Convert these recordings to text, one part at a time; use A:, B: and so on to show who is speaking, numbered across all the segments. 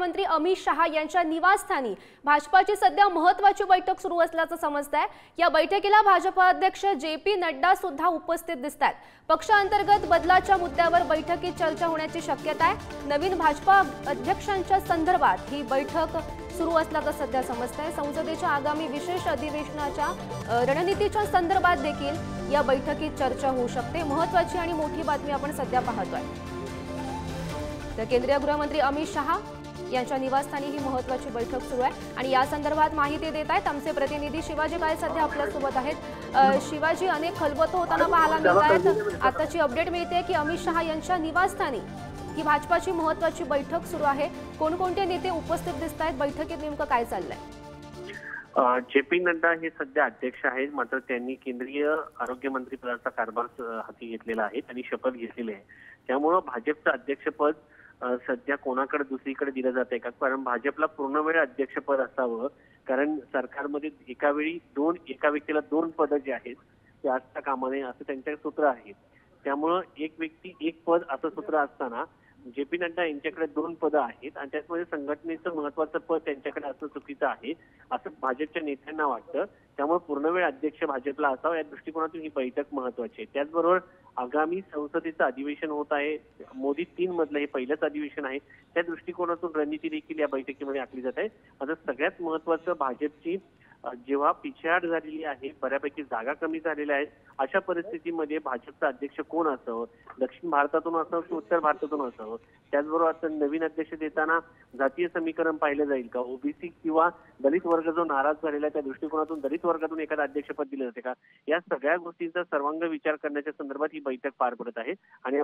A: गृहमंत्री अमित शहा यांच्या निवासस्थानी भाजपाची सध्या महत्त्वाची बैठक सुरू असल्याचं समजतंय। या बैठकीला भाजप अध्यक्ष जे.पी. नड्डा सुद्धा उपस्थित दिसतात। पक्षांतर्गत बदलाच्या मुद्द्यावर बैठकीत चर्चा होण्याची शक्यता आहे। नवीन भाजपा अध्यक्षांच्या संदर्भात ही बैठक सुरू असल्याचं सध्या समजतंय। संसदेच्या आगामी विशेष अधिवेशनाच्या रणनीतीच्या संदर्भात देखील या बैठकीत चर्चा होऊ शकते। महत्त्वाची आणि मोठी बातमी आपण सध्या पाहतोय। तर केंद्रीय गृहमंत्री अमित शहा यांच्या निवासस्थानी ही महत्त्वाची बैठक सुरू आहे आणि या संदर्भात माहिती देत आहेत आमचे प्रतिनिधी शिवाजी काय सध्या आपल्या सोबत आहेत। शिवाजी, अनेक खलबतं होताना पाहायला मिळत आहेत। आताची अपडेट मिळते की अमित शहा यांच्या निवासस्थानी ही भाजपाची महत्त्वाची बैठक सुरू आहे। कोणकोणते नेते उपस्थित दिसत आहेत? बैठकीत नेमकं काय चाललंय?
B: जे.पी. नड्डा हे सध्या अध्यक्ष आहेत, मात्र त्यांनी केंद्रीय आरोग्य मंत्री पदाचा कारभार हाती घेतलेला आहे आणि शपथ घेतलेली आहे। त्यामुळे भाजपचं अध्यक्षपद सध्या कोणाकडे दुसरीकडे दिलं जाते का? कारण भाजपला पूर्ण वेळ अध्यक्षपद असावं, कारण सरकारमध्ये एका व्यक्तीला दोन पद जे आहेत ते असता कामा नये असं त्यांच्या सूत्र आहे। त्यामुळं एक व्यक्ती एक पद असं सूत्र असताना जे.पी. नड्डा यांच्याकडे दोन पदं आहेत आणि त्याचमध्ये संघटनेचं महत्वाचं पद त्यांच्याकडे असणं चुकीचं आहे असं भाजपच्या नेत्यांना वाटतं। त्यामुळे पूर्ण वेळ अध्यक्ष भाजपला असावं या दृष्टिकोनातून ही बैठक महत्वाची आहे। त्याचबरोबर आगामी संसदेचं अधिवेशन होत आहे, मोदी 3 मधलं हे पहिलंच अधिवेशन आहे, त्या दृष्टिकोनातून रणनीती देखील या बैठकीमध्ये आखली जात आहे। आता सगळ्यात महत्वाचं भाजपची जेव्हा पिछेहाट झालेली आहे, बऱ्यापैकी जागा कमी झालेल्या आहेत, अशा परिस्थितीमध्ये भाजपचा अध्यक्ष कोण असावं, दक्षिण भारतातून असावं की उत्तर भारतातून असावं, त्याचबरोबर आता नवीन अध्यक्ष देताना जातीय समीकरण पाहिलं जाईल का, ओबीसी किंवा दलित वर्ग जो नाराज झालेला आहे त्या दृष्टिकोनातून दलित वर्गातून एखादं अध्यक्षपद दिलं जाते का, या सगळ्या गोष्टींचा सर्वांग विचार करण्याच्या संदर्भात ही बैठक पार पडत आहे आणि या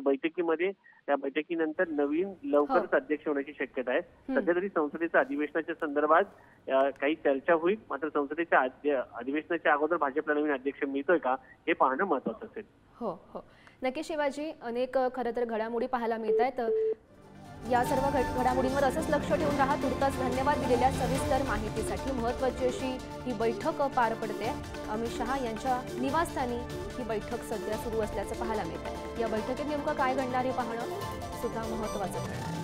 B: बैठकीनंतर नवीन लवकरच अध्यक्ष होण्याची शक्यता आहे। सध्या तरी संसदेच्या अधिवेशनाच्या संदर्भात काही चर्चा होईल, मात्र संसदेच्या अधिवेशनाच्या अगोदर भाजपला नवीन अध्यक्ष मिळतोय का हे पाहणं महत्त्वाचं असेल।
A: हो हो, नक्की शिवाजी, अनेक खरं तर घडामोडी पाहायला मिळत आहेत। या सर्व घडामोडींवर असंच लक्ष ठेवून राहा। तुर्तास धन्यवाद दिलेल्या सविस्तर माहितीसाठी। महत्त्वाची अशी ही बैठक पार पडते। अमित शहा यांच्या निवासस्थानी ही बैठक सध्या सुरू असल्याचं पाहायला मिळत आहे। या बैठकीत नेमकं काय घडणार हे पाहणं सुद्धा महत्त्वाचं ठरणार आहे।